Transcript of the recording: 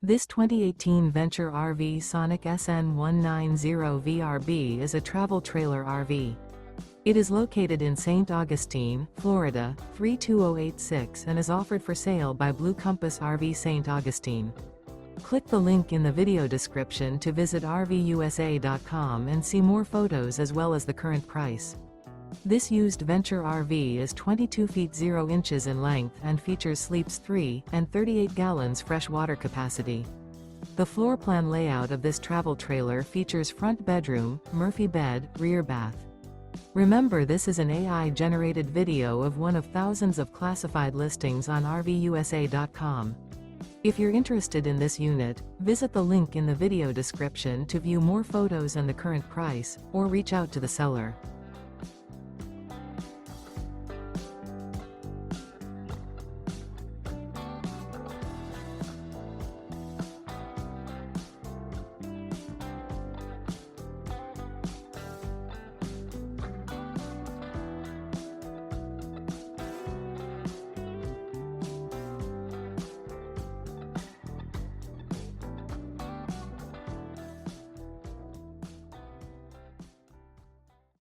This 2018 Venture RV Sonic SN190VRB is a travel trailer RV. It is located in St. Augustine, Florida, 32086 and is offered for sale by Blue Compass RV St. Augustine. Click the link in the video description to visit RVUSA.com and see more photos as well as the current price. This used Venture RV is 22 feet 0 inches in length and features sleeps 3 and 38 gallons fresh water capacity. The floor plan layout of this travel trailer features front bedroom, Murphy bed, rear bath. Remember, this is an AI-generated video of one of thousands of classified listings on RVUSA.com. If you're interested in this unit, visit the link in the video description to view more photos and the current price, or reach out to the seller.